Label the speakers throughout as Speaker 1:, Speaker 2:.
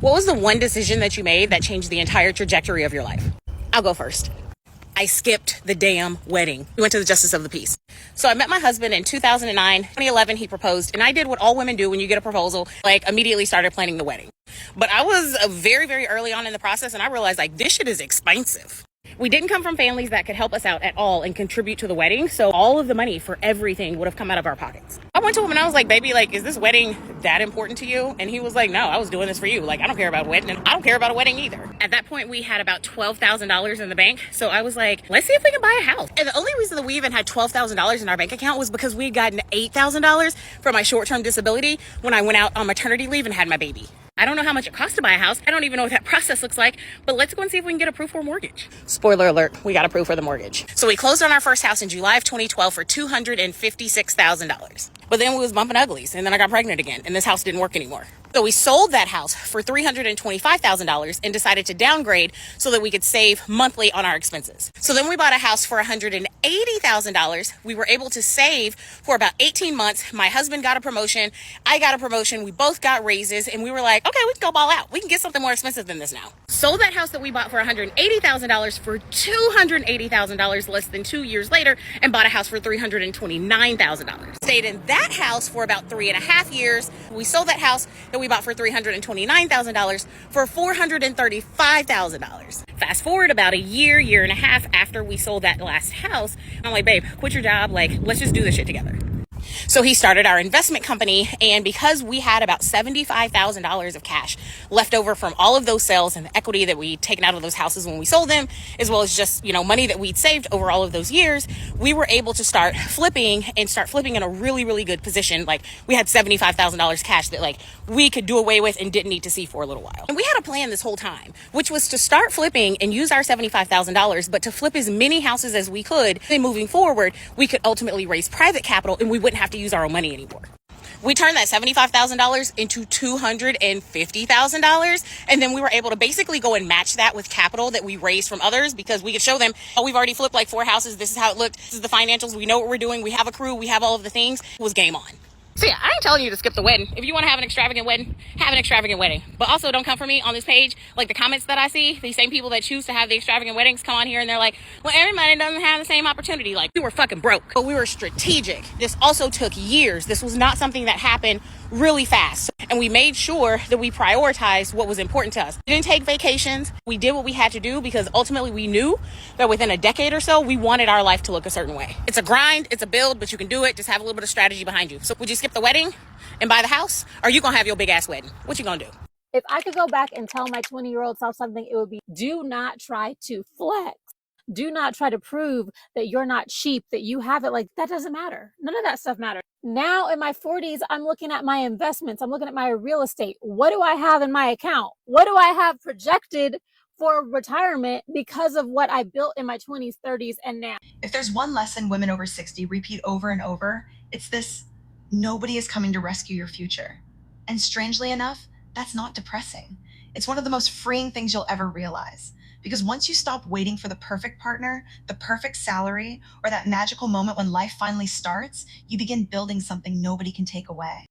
Speaker 1: What was the one decision that you made that changed the entire trajectory of your life? I'll go first. I skipped the damn wedding. We went to the Justice of the Peace. So I met my husband in 2009. 2011, he proposed, and I did what all women do when you get a proposal, like immediately started planning the wedding. But I was very, very early on in the process, and I realized like this shit is expensive. We didn't come from families that could help us out at all and contribute to the wedding, so all of the money for everything would have come out of our pockets. I went to him and I was like, baby, like, is this wedding that important to you? And he was like, no, I was doing this for you. Like, I don't care about a wedding, and I don't care about a wedding either. At that point, we had about $12,000 in the bank, so I was like, let's see if we can buy a house. And the only reason that we even had $12,000 in our bank account was because we had gotten $8,000 for my short-term disability when I went out on maternity leave and had my baby. I don't know how much it costs to buy a house. I don't even know what that process looks like, but let's go and see if we can get approved for a mortgage. Spoiler alert, we got approved for the mortgage. So we closed on our first house in July of 2012 for $256,000. But then we was bumping uglies, and then I got pregnant again, and this house didn't work anymore. So we sold that house for $325,000 and decided to downgrade so that we could save monthly on our expenses. So then we bought a house for $180,000. We were able to save for about 18 months. My husband got a promotion. I got a promotion. We both got raises, and we were like, okay, we can go ball out. We can get something more expensive than this now. Sold that house that we bought for $180,000 for $280,000 less than 2 years later, and bought a house for $329,000. Stayed in that house for about 3.5 years. We sold that house that we bought for $329,000 for $435,000. Fast forward about a year and a half after we sold that last house, I'm like, babe, quit your job. Like, let's just do this shit together. So he started our investment company, and because we had about $75,000 of cash left over from all of those sales and the equity that we'd taken out of those houses when we sold them, as well as just, money that we'd saved over all of those years, we were able to start flipping in a really, really good position. Like, we had $75,000 cash that like we could do away with and didn't need to see for a little while. And we had a plan this whole time, which was to start flipping and use our $75,000, but to flip as many houses as we could. Then moving forward, we could ultimately raise private capital and we wouldn't have to use our own money anymore. We turned that $75,000 into $250,000. And then we were able to basically go and match that with capital that we raised from others, because we could show them, oh, we've already flipped like 4 houses. This is how it looked. This is the financials. We know what we're doing. We have a crew. We have all of the things. It was game on. So yeah, I ain't telling you to skip the wedding. If you want to have an extravagant wedding, have an extravagant wedding. But also don't come for me on this page. Like the comments that I see, these same people that choose to have the extravagant weddings come on here and they're like, well, everybody doesn't have the same opportunity. Like, we were fucking broke, but we were strategic. This also took years. This was not something that happened really fast. And we made sure that we prioritized what was important to us. We didn't take vacations. We did what we had to do because ultimately we knew that within a decade or so, we wanted our life to look a certain way. It's a grind, it's a build, but you can do it. Just have a little bit of strategy behind you. So would you skip the wedding and buy the house? Or are you gonna have your big ass wedding? What you gonna do?
Speaker 2: If I could go back and tell my 20-year-old self something, it would be, do not try to flex. Do not try to prove that you're not cheap, that you have it. Like, that doesn't matter. None of that stuff matters. Now in my 40s, I'm looking at my investments. I'm looking at my real estate. What do I have in my account? What do I have projected for retirement because of what I built in my 20s, 30s, and now?
Speaker 3: If there's one lesson women over 60 repeat over and over, it's this: nobody is coming to rescue your future. And strangely enough, that's not depressing. It's one of the most freeing things you'll ever realize. Because once you stop waiting for the perfect partner, the perfect salary, or that magical moment when life finally starts, you begin building something nobody can take away.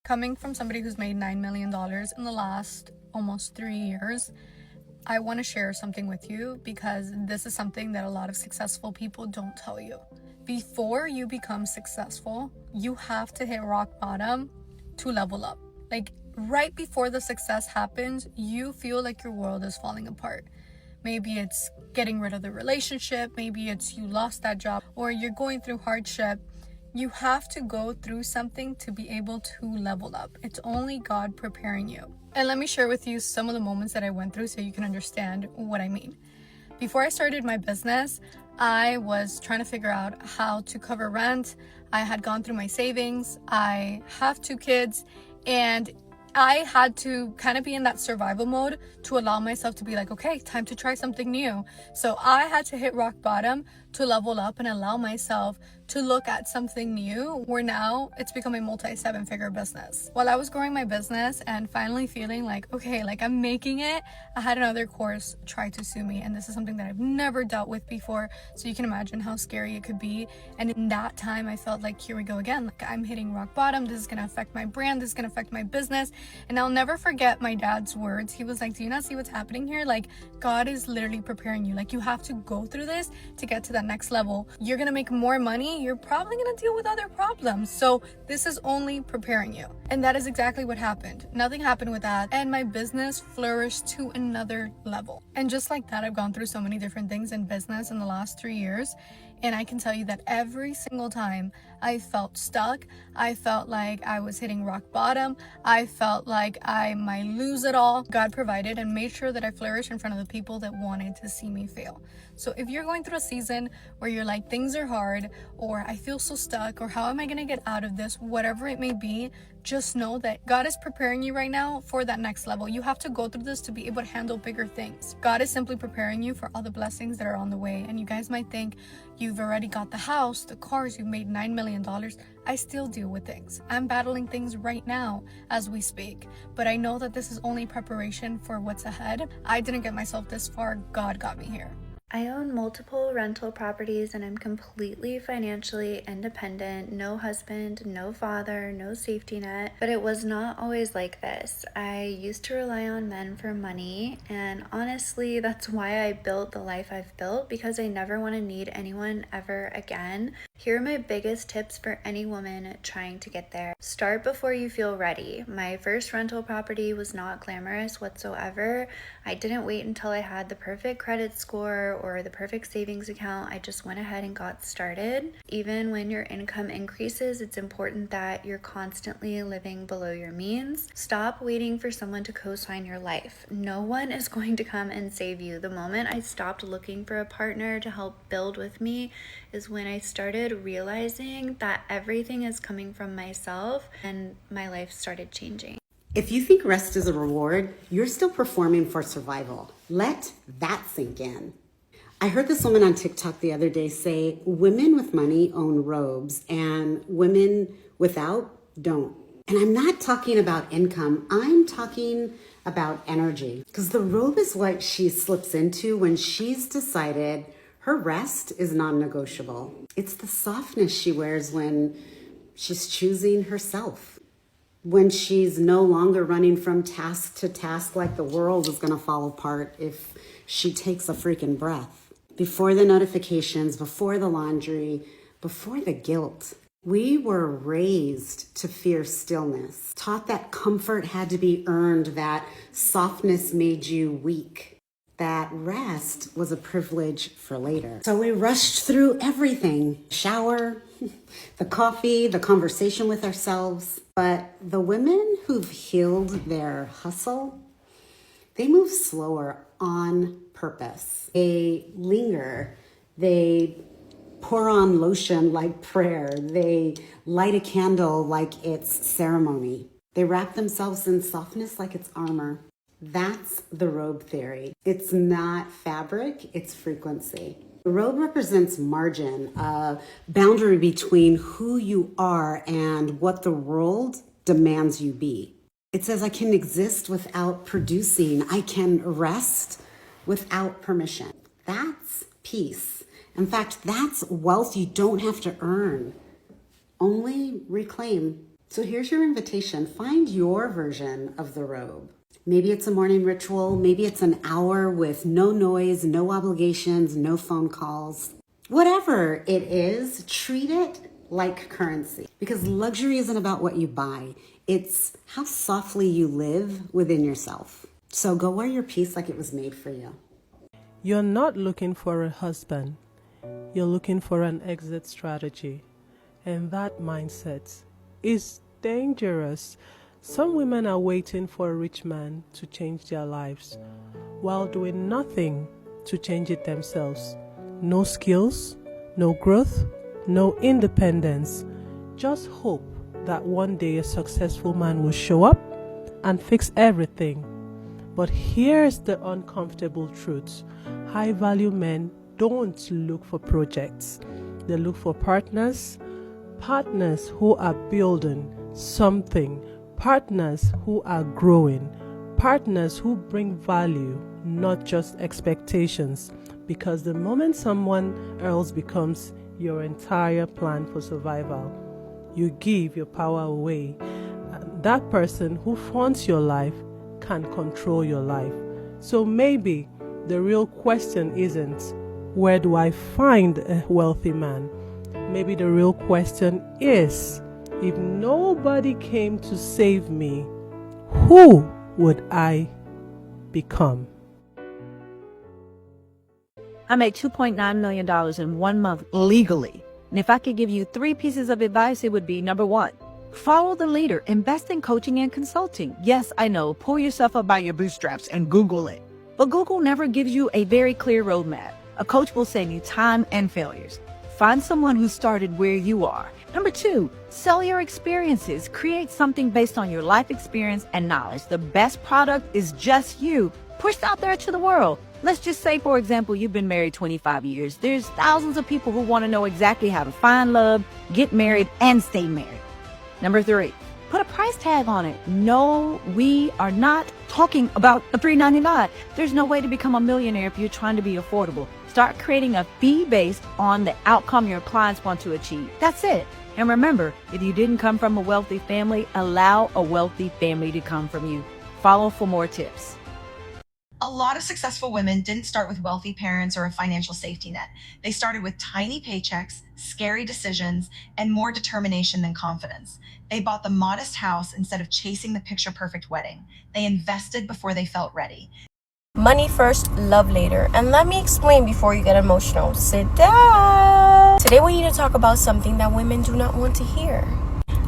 Speaker 4: Coming from somebody who's made $9 million in the last almost 3 years, I want to share something with you because this is something that a lot of successful people don't tell you. Before you become successful, you have to hit rock bottom to level up. Like, right before the success happens, you feel like your world is falling apart. Maybe it's getting rid of the relationship, maybe it's you lost that job, or you're going through hardship. You have to go through something to be able to level up. It's only God preparing you. And let me share with you some of the moments that I went through so you can understand what I mean. Before I started my business, I was trying to figure out how to cover rent. I had gone through my savings. I have 2 kids, and I had to kind of be in that survival mode to allow myself to be like, okay, time to try something new. So I had to hit rock bottom to level up and allow myself to look at something new, where now it's become a multi-7-figure business. While I was growing my business and finally feeling like, okay, like I'm making it, I had another course try to sue me, and this is something that I've never dealt with before, so you can imagine how scary it could be. And in that time I felt like, here we go again, like I'm hitting rock bottom, this is gonna affect my brand, this is gonna affect my business. And I'll never forget my dad's words. He was like, do you not see what's happening here? Like, God is literally preparing you. Like, you have to go through this to get to that next level. You're gonna make more money, you're probably gonna deal with other problems, so this is only preparing you. And that is exactly what happened. Nothing happened with that, and my business flourished to another level. And just like that, I've gone through so many different things in business in the last 3 years, and I can tell you that every single time I felt stuck, I felt like I was hitting rock bottom, I felt like I might lose it all, God provided and made sure that I flourish in front of the people that wanted to see me fail. So if you're going through a season where you're like, things are hard, or I feel so stuck, or how am I gonna get out of this, whatever it may be, just know that God is preparing you right now for that next level. You have to go through this to be able to handle bigger things. God is simply preparing you for all the blessings that are on the way. And you guys might think you've already got the house, the cars, you've made $9 million. I still deal with things. I'm battling things right now as we speak, but I know that this is only preparation for what's ahead. I didn't get myself this far, God got me here.
Speaker 5: I own multiple rental properties and I'm completely financially independent, no husband, no father, no safety net, but it was not always like this. I used to rely on men for money, and honestly, that's why I built the life I've built, because I never want to need anyone ever again. Here are my biggest tips for any woman trying to get there. Start before you feel ready. My first rental property was not glamorous whatsoever. I didn't wait until I had the perfect credit score or the perfect savings account. I just went ahead and got started. Even when your income increases, it's important that you're constantly living below your means. Stop waiting for someone to co-sign your life. No one is going to come and save you. The moment I stopped looking for a partner to help build with me is when I started realizing that everything is coming from myself, and my life started changing.
Speaker 6: If you think rest is a reward, you're still performing for survival. Let that sink in. I heard this woman on TikTok the other day say, women with money own robes and women without don't. And I'm not talking about income, I'm talking about energy. Because the robe is what she slips into when she's decided her rest is non-negotiable. It's the softness she wears when she's choosing herself. When she's no longer running from task to task like the world is gonna fall apart if she takes a freaking breath. Before the notifications, before the laundry, before the guilt. We were raised to fear stillness, taught that comfort had to be earned, that softness made you weak, that rest was a privilege for later. So we rushed through everything, shower, the coffee, the conversation with ourselves. But the women who've healed their hustle, they move slower on purpose. They linger, they pour on lotion like prayer, they light a candle like it's ceremony. They wrap themselves in softness like it's armor. That's the robe theory. It's not fabric, it's frequency. The robe represents margin, a boundary between who you are and what the world demands you be. It says I can exist without producing. I can rest without permission. That's peace. In fact, that's wealth you don't have to earn, only reclaim. So here's your invitation. Find your version of the robe. Maybe it's a morning ritual. Maybe it's an hour with no noise, no obligations, no phone calls. Whatever it is, treat it like currency. Because luxury isn't about what you buy. It's how softly you live within yourself. So go wear your peace like it was made for you.
Speaker 7: You're not looking for a husband. You're looking for an exit strategy. And that mindset is dangerous. Some women are waiting for a rich man to change their lives while doing nothing to change it themselves. No skills, no growth, no independence. Just hope that one day a successful man will show up and fix everything. But here's the uncomfortable truth. High-value men don't look for projects. They look for partners who are building something, partners who are growing, partners who bring value, not just expectations. Because the moment someone else becomes your entire plan for survival, you give your power away. That person who funds your life can control your life. So maybe the real question isn't, where do I find a wealthy man? Maybe the real question is, if nobody came to save me, who would I become?
Speaker 8: I made $2.9 million in 1 month legally. And if I could give you 3 pieces of advice, it would be: number 1, follow the leader. Invest in coaching and consulting. Yes, I know, pull yourself up by your bootstraps and Google it. But Google never gives you a very clear roadmap. A coach will save you time and failures. Find someone who started where you are. Number 2, sell your experiences. Create something based on your life experience and knowledge. The best product is just you. Push out there to the world. Let's just say, for example, you've been married 25 years. There's thousands of people who want to know exactly how to find love, get married, and stay married. Number 3, put a price tag on it. No, we are not talking about the $3.99. There's no way to become a millionaire if you're trying to be affordable. Start creating a fee based on the outcome your clients want to achieve. That's it. And remember, if you didn't come from a wealthy family, allow a wealthy family to come from you. Follow for more tips.
Speaker 3: A lot of successful women didn't start with wealthy parents or a financial safety net. They started with tiny paychecks, scary decisions, and more determination than confidence. They bought the modest house instead of chasing the picture-perfect wedding. They invested before they felt ready.
Speaker 9: Money first, love later. And let me explain before you get emotional. Sit down. Today we need to talk about something that women do not want to hear.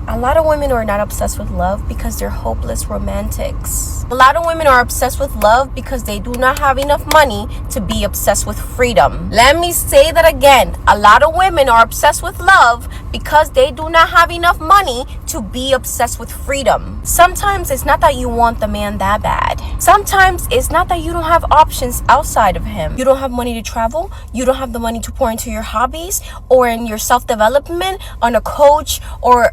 Speaker 9: A lot of women are not obsessed with love because they're hopeless romantics. A lot of women are obsessed with love because they do not have enough money to be obsessed with freedom. Let me say that again. A lot of women are obsessed with love because they do not have enough money to be obsessed with freedom. Sometimes it's not that you want the man that bad. Sometimes it's not that you don't have options outside of him. You don't have money to travel. You don't have the money to pour into your hobbies or in your self-development, on a coach or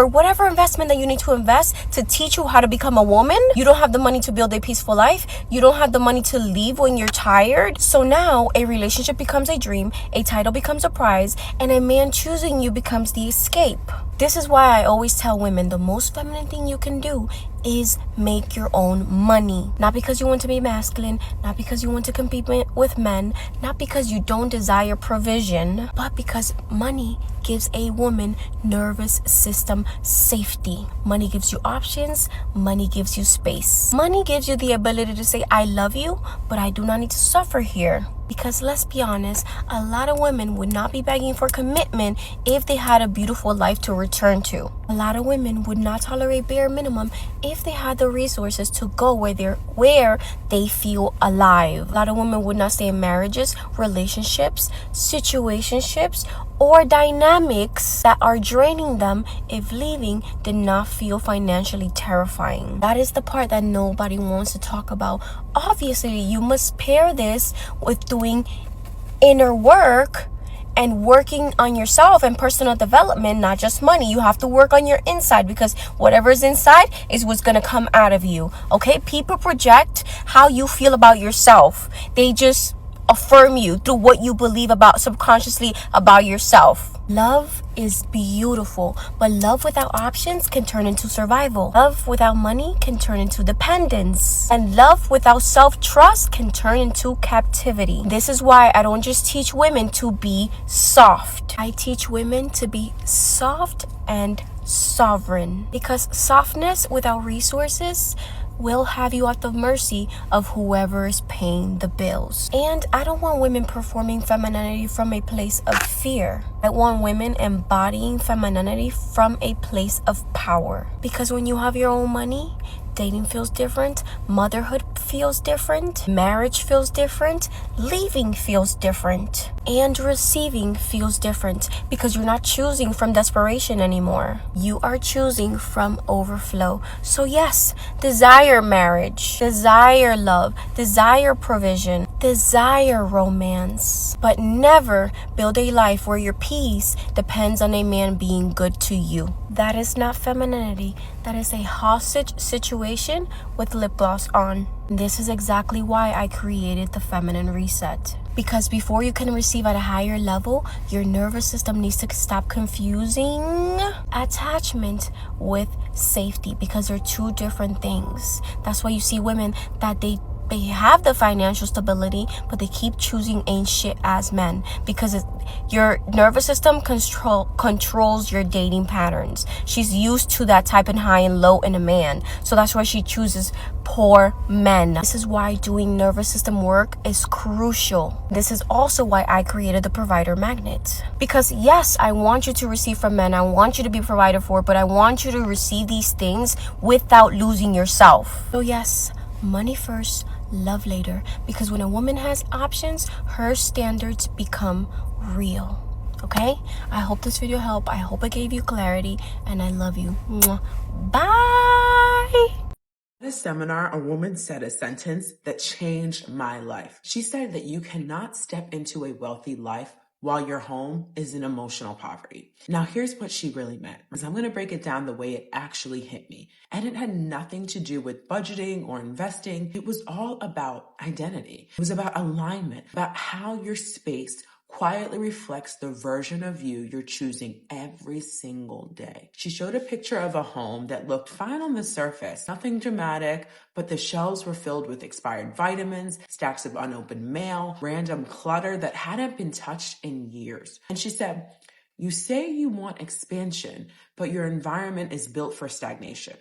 Speaker 9: whatever investment that you need to invest to teach you how to become a woman. You don't have the money to build a peaceful life. You don't have the money to leave when you're tired. So now a relationship becomes a dream, a title becomes a prize, and a man choosing you becomes the escape. This is why I always tell women the most feminine thing you can do is make your own money. Not because you want to be masculine, not because you want to compete with men, not because you don't desire provision, but because money gives a woman nervous system safety. Money gives you options, money gives you space. Money gives you the ability to say, I love you, but I do not need to suffer here. Because let's be honest, a lot of women would not be begging for commitment if they had a beautiful life to return to. A lot of women would not tolerate bare minimum if they had the resources to go where they feel alive. A lot of women would not stay in marriages, relationships, situationships, or dynamics that are draining them if leaving did not feel financially terrifying. That is the part that nobody wants to talk about. Obviously, you must pair this with doing inner work and working on yourself and personal development, not just money. You have to work on your inside because whatever's inside is what's going to come out of you. Okay? People project how you feel about yourself. They just affirm you through what you believe about subconsciously about yourself. Love is beautiful, but love without options can turn into survival. Love without money can turn into dependence. And love without self-trust can turn into captivity. This is why I don't just teach women to be soft. I teach women to be soft and sovereign. Because softness without resources will have you at the mercy of whoever is paying the bills. And I don't want women performing femininity from a place of fear. I want women embodying femininity from a place of power. Because when you have your own money, dating feels different, motherhood feels different, marriage feels different, leaving feels different. and receiving feels different because you're not choosing from desperation anymore. You are choosing from overflow. So yes, desire marriage, desire love, desire provision, desire romance, but never build a life where your peace depends on a man being good to you. That is not femininity. That is a hostage situation with lip gloss on. This is exactly why I created the Feminine Reset. Because before you can receive at a higher level, your nervous system needs to stop confusing attachment with safety, because they're two different things. That's why you see women that they have the financial stability, but they keep choosing ain't shit as men, because your nervous system controls your dating patterns. She's used to that type and high and low in a man, so that's why she chooses poor men. This is why doing nervous system work is crucial. This is also why I created the provider magnet, because yes, I want you to receive from men, I want you to be provided for, but I want you to receive these things without losing yourself. So yes, money first, love later, because when a woman has options, her standards become real. Okay, I hope this video helped. I hope it gave you clarity, and I love you. Mwah. Bye.
Speaker 10: At a seminar, a woman said a sentence that changed my life. She said that you cannot step into a wealthy life while your home is in emotional poverty. Now, here's what she really meant, because I'm going to break it down the way it actually hit me. And it had nothing to do with budgeting or investing. It was all about identity. It was about alignment, about how your space quietly reflects the version of you you're choosing every single day. She showed a picture of a home that looked fine on the surface, nothing dramatic, but the shelves were filled with expired vitamins, stacks of unopened mail, random clutter that hadn't been touched in years. And she said, "You say you want expansion, but your environment is built for stagnation.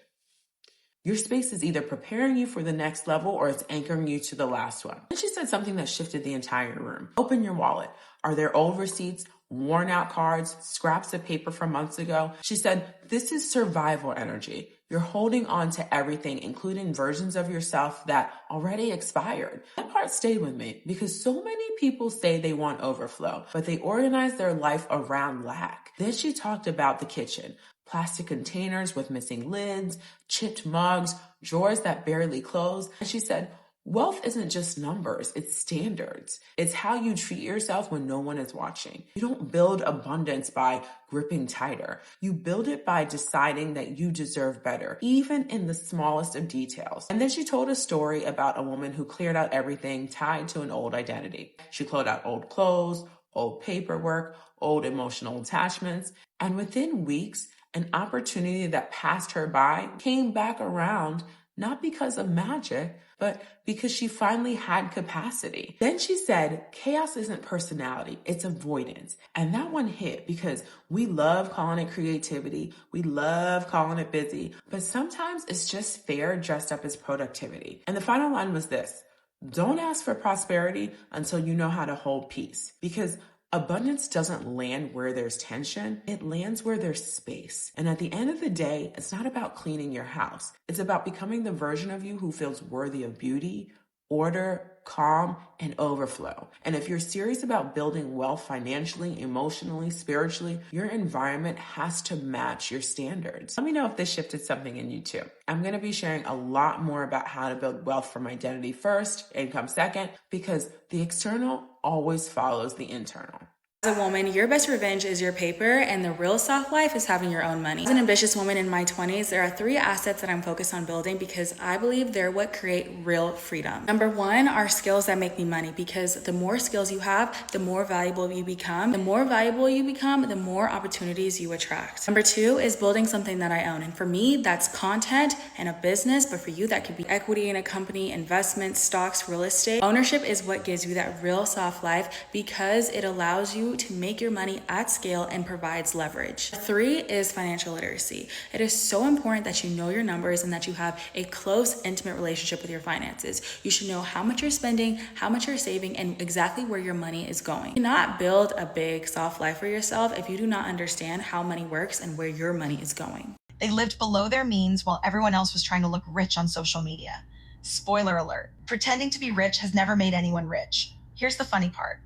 Speaker 10: Your space is either preparing you for the next level or it's anchoring you to the last one." And she said something that shifted the entire room. Open your wallet. Are there old receipts, worn out cards, scraps of paper from months ago? She said, this is survival energy. You're holding on to everything, including versions of yourself that already expired. That part stayed with me because so many people say they want overflow, but they organize their life around lack. Then she talked about the kitchen. Plastic containers with missing lids, chipped mugs, drawers that barely close. And she said, wealth isn't just numbers, it's standards. It's how you treat yourself when no one is watching. You don't build abundance by gripping tighter. You build it by deciding that you deserve better, even in the smallest of details. And then she told a story about a woman who cleared out everything tied to an old identity. She cleared out old clothes, old paperwork, old emotional attachments, and within weeks, an opportunity that passed her by came back around, not because of magic, but because she finally had capacity. Then she said, chaos isn't personality, it's avoidance. And that one hit because we love calling it creativity. We love calling it busy, but sometimes it's just fair dressed up as productivity. And the final line was this: don't ask for prosperity until you know how to hold peace, because abundance doesn't land where there's tension, it lands where there's space. And at the end of the day, it's not about cleaning your house. It's about becoming the version of you who feels worthy of beauty, order, calm, and overflow. And if you're serious about building wealth financially, emotionally, spiritually, your environment has to match your standards. Let me know if this shifted something in you too. I'm going to be sharing a lot more about how to build wealth from identity first, income second, because the external always follows the internal.
Speaker 11: As a woman, your best revenge is your paper, and the real soft life is having your own money. As an ambitious woman in my 20s, there are 3 assets that I'm focused on building because I believe they're what create real freedom. Number 1 are skills that make me money, because the more skills you have, the more valuable you become. The more valuable you become, the more opportunities you attract. Number 2 is building something that I own. And for me, that's content and a business, but for you, that could be equity in a company, investments, stocks, real estate. Ownership is what gives you that real soft life because it allows you to make your money at scale and provides leverage. 3 is financial literacy. It is so important that you know your numbers and that you have a close, intimate relationship with your finances. You should know how much you're spending, how much you're saving, and exactly where your money is going. You cannot build a big, soft life for yourself if you do not understand how money works and where your money is going.
Speaker 3: They lived below their means while everyone else was trying to look rich on social media. Spoiler alert, pretending to be rich has never made anyone rich. Here's the funny part.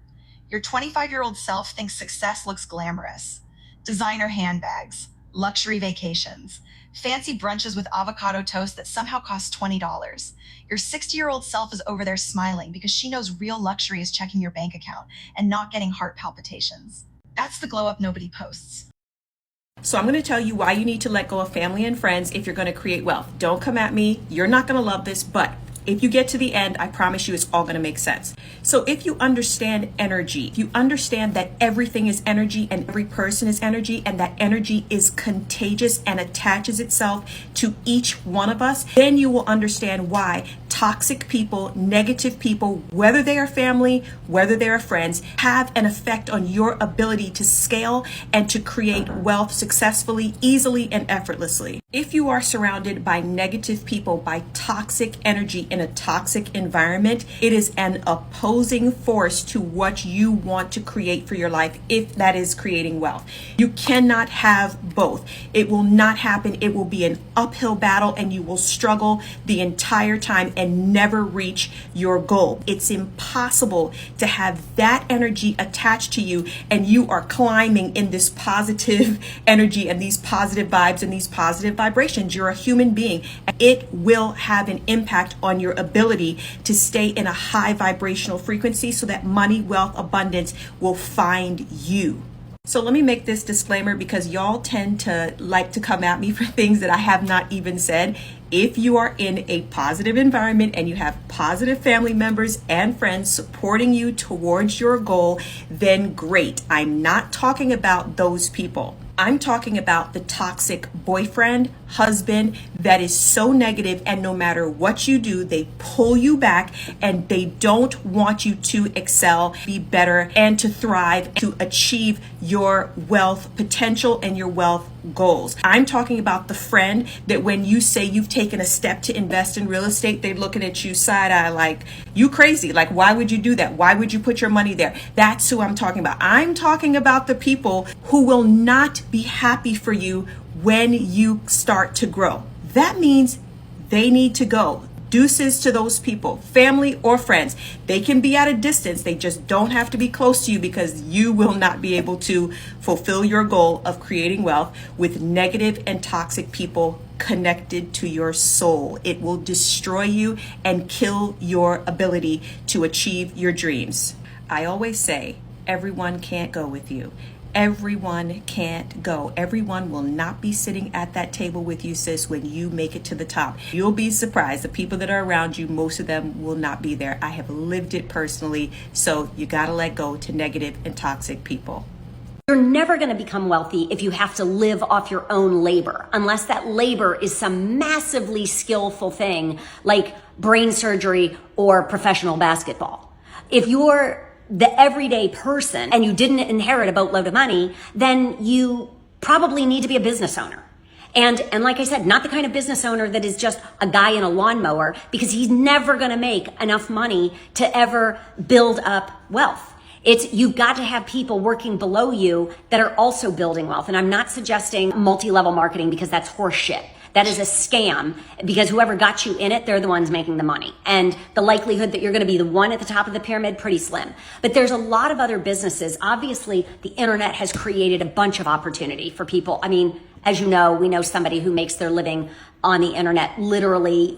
Speaker 3: Your 25-year-old self thinks success looks glamorous. Designer handbags, luxury vacations, fancy brunches with avocado toast that somehow cost $20. Your 60-year-old self is over there smiling because she knows real luxury is checking your bank account and not getting heart palpitations. That's the glow up nobody posts.
Speaker 12: So I'm going to tell you why you need to let go of family and friends if you're going to create wealth. Don't come at me. You're not going to love this, but if you get to the end, I promise you it's all going to make sense. So if you understand energy, if you understand that everything is energy and every person is energy and that energy is contagious and attaches itself to each one of us, then you will understand why toxic people, negative people, whether they are family, whether they are friends, have an effect on your ability to scale and to create wealth successfully, easily, and effortlessly. If you are surrounded by negative people, by toxic energy in a toxic environment, it is an opposing force to what you want to create for your life, if that is creating wealth. You cannot have both. It will not happen. It will be an uphill battle and you will struggle the entire time and never reach your goal. It's impossible to have that energy attached to you and you are climbing in this positive energy and these positive vibes and these positive vibrations. You're a human being. It will have an impact on your ability to stay in a high vibrational frequency so that money, wealth, abundance will find you. So let me make this disclaimer because y'all tend to like to come at me for things that I have not even said. If you are in a positive environment and you have positive family members and friends supporting you towards your goal, then great. I'm not talking about those people. I'm talking about the toxic boyfriend, husband that is so negative, and no matter what you do, they pull you back and they don't want you to excel, be better, and to thrive, to achieve your wealth potential and your wealth goals. I'm talking about the friend that when you say you've taken a step to invest in real estate, they're looking at you side eye like, you crazy. Like, why would you do that? Why would you put your money there? That's who I'm talking about. I'm talking about the people who will not be happy for you when you start to grow. That means they need to go. Deuces to those people, family or friends. They can be at a distance. They just don't have to be close to you because you will not be able to fulfill your goal of creating wealth with negative and toxic people connected to your soul. It will destroy you and kill your ability to achieve your dreams. I always say, everyone can't go with you. Everyone can't go. Everyone will not be sitting at that table with you, sis, when you make it to the top. You'll be surprised. The people that are around you, most of them will not be there. I have lived it personally. So you got to let go to negative and toxic people.
Speaker 13: You're never going to become wealthy if you have to live off your own labor, unless that labor is some massively skillful thing like brain surgery or professional basketball. If you're the everyday person and you didn't inherit a boatload of money, then you probably need to be a business owner. And like I said, not the kind of business owner that is just a guy in a lawnmower, because he's never going to make enough money to ever build up wealth. You've got to have people working below you that are also building wealth. And I'm not suggesting multi-level marketing because that's horse shit. That is a scam, because whoever got you in it, they're the ones making the money. And the likelihood that you're going to be the one at the top of the pyramid, pretty slim. But there's a lot of other businesses. Obviously, the internet has created a bunch of opportunity for people. I mean, as you know, we know somebody who makes their living on the internet, literally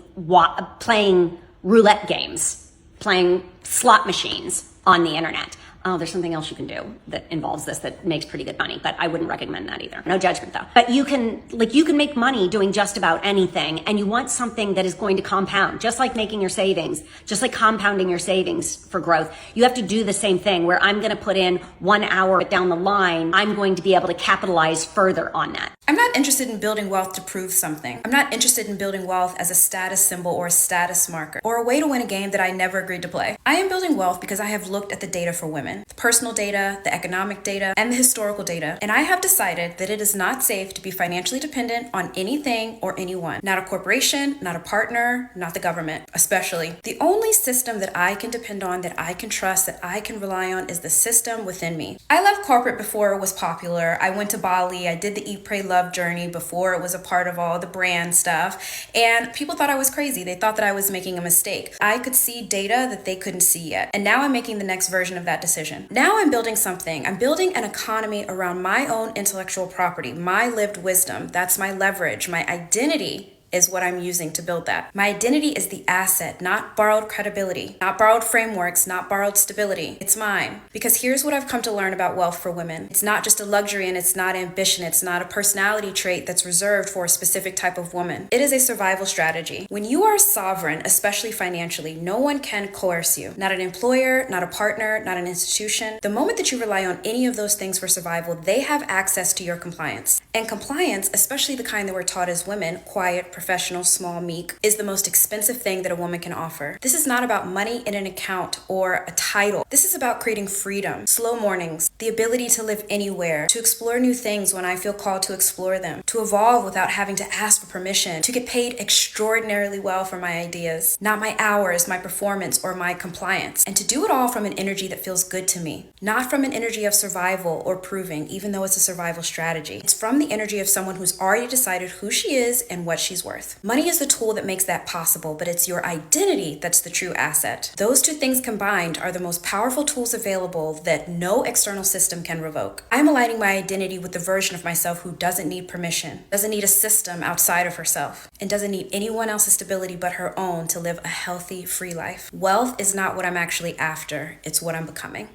Speaker 13: playing roulette games, playing slot machines on the internet. Oh, there's something else you can do that involves this that makes pretty good money, but I wouldn't recommend that either. No judgment though. But you can make money doing just about anything, and you want something that is going to compound, just like making your savings, just like compounding your savings for growth. You have to do the same thing where I'm going to put in 1 hour, but down the line, I'm going to be able to capitalize further on that.
Speaker 14: I'm not interested in building wealth to prove something. I'm not interested in building wealth as a status symbol or a status marker or a way to win a game that I never agreed to play. I am building wealth because I have looked at the data for women, the personal data, the economic data, and the historical data, and I have decided that it is not safe to be financially dependent on anything or anyone. Not a corporation, not a partner, not the government, especially. The only system that I can depend on, that I can trust, that I can rely on is the system within me. I left corporate before it was popular. I went to Bali, I did the Eat, Pray, Love love journey before it was a part of all the brand stuff. And people thought I was crazy. They thought that I was making a mistake. I could see data that they couldn't see yet. And now I'm making the next version of that decision. Now I'm building something. I'm building an economy around my own intellectual property, my lived wisdom. That's my leverage, my identity is what I'm using to build that. My identity is the asset, not borrowed credibility, not borrowed frameworks, not borrowed stability. It's mine. Because here's what I've come to learn about wealth for women. It's not just a luxury and it's not ambition. It's not a personality trait that's reserved for a specific type of woman. It is a survival strategy. When you are sovereign, especially financially, no one can coerce you. Not an employer, not a partner, not an institution. The moment that you rely on any of those things for survival, they have access to your compliance. And compliance, especially the kind that we're taught as women, quiet, professional, small, meek, is the most expensive thing that a woman can offer. This is not about money in an account or a title. This is about creating freedom, slow mornings, the ability to live anywhere, to explore new things when I feel called to explore them, to evolve without having to ask for permission, to get paid extraordinarily well for my ideas, not my hours, my performance, or my compliance, and to do it all from an energy that feels good to me, not from an energy of survival or proving, even though it's a survival strategy. It's from the energy of someone who's already decided who she is and what she's worth. Money is the tool that makes that possible, but it's your identity that's the true asset. Those two things combined are the most powerful tools available that no external system can revoke. I'm aligning my identity with the version of myself who doesn't need permission, doesn't need a system outside of herself, and doesn't need anyone else's stability but her own to live a healthy, free life. Wealth is not what I'm actually after, it's what I'm becoming.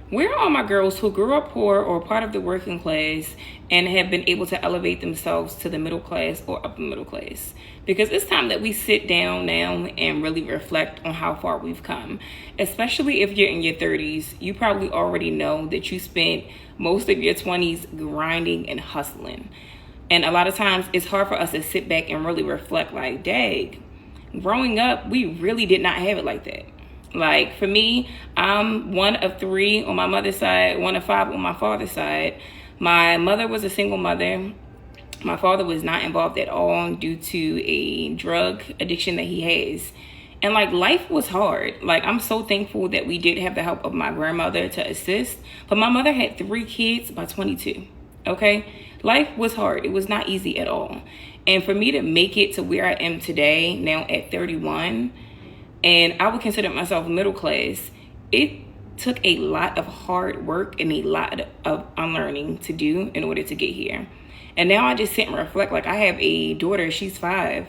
Speaker 15: Where are all my girls who grew up poor or part of the working class and have been able to elevate themselves to the middle class or upper middle class? Because it's time that we sit down now and really reflect on how far we've come. Especially if you're in your 30s, you probably already know that you spent most of your 20s grinding and hustling. And a lot of times it's hard for us to sit back and really reflect like, dang, growing up, we really did not have it like that. Like for me, I'm one of 3 on my mother's side, one of 5 on my father's side. My mother was a single mother. My father was not involved at all due to a drug addiction that he has. And like life was hard. Like I'm so thankful that we did have the help of my grandmother to assist. But my mother had 3 kids by 22. Okay? Life was hard. It was not easy at all. And for me to make it to where I am today, now at 31, and I would consider myself middle class, it took a lot of hard work and a lot of unlearning to do in order to get here. And now I just sit and reflect, like I have a daughter, she's 5,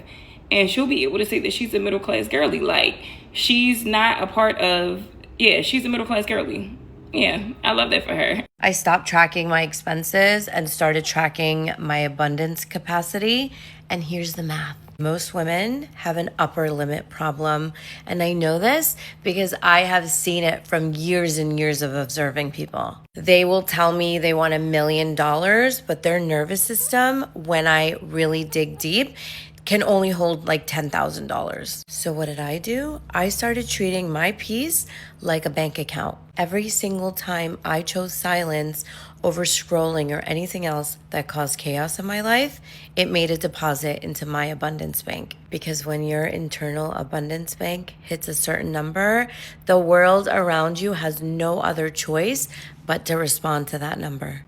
Speaker 15: and she'll be able to say that she's a middle class girly. Like she's not a part of, she's a middle class girly. Yeah, I love that for her.
Speaker 16: I stopped tracking my expenses and started tracking my abundance capacity. And here's the math. Most women have an upper limit problem. And I know this because I have seen it from years and years of observing people. They will tell me they want $1 million, but their nervous system, when I really dig deep, can only hold like $10,000. So what did I do? I started treating my peace like a bank account. Every single time I chose silence over scrolling or anything else that caused chaos in my life, it made a deposit into my abundance bank. Because when your internal abundance bank hits a certain number, the world around you has no other choice but to respond to that number.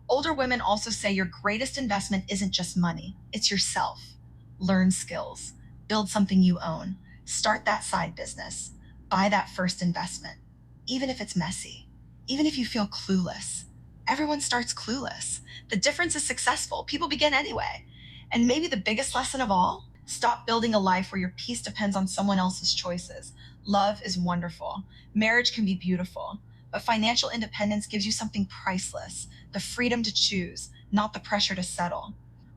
Speaker 3: Older women also say your greatest investment isn't just money, it's yourself. Learn skills, build something you own, start that side business, buy that first investment, even if it's messy, even if you feel clueless. Everyone starts clueless. The difference is successful. People begin anyway. And maybe the biggest lesson of all, stop building a life where your peace depends on someone else's choices. Love is wonderful. Marriage can be beautiful, but financial independence gives you something priceless, the freedom to choose, not the pressure to settle.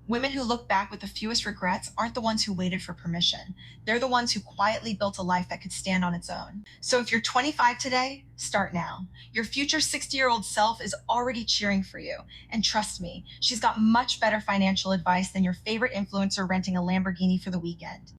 Speaker 3: Women who look back with the fewest regrets aren't the ones who waited for permission. They're the ones who quietly built a life that could stand on its own. So if you're 25 today, start now. Your future 60-year-old self is already cheering for you. And trust me, she's got much better financial advice than your favorite influencer renting a Lamborghini for the weekend.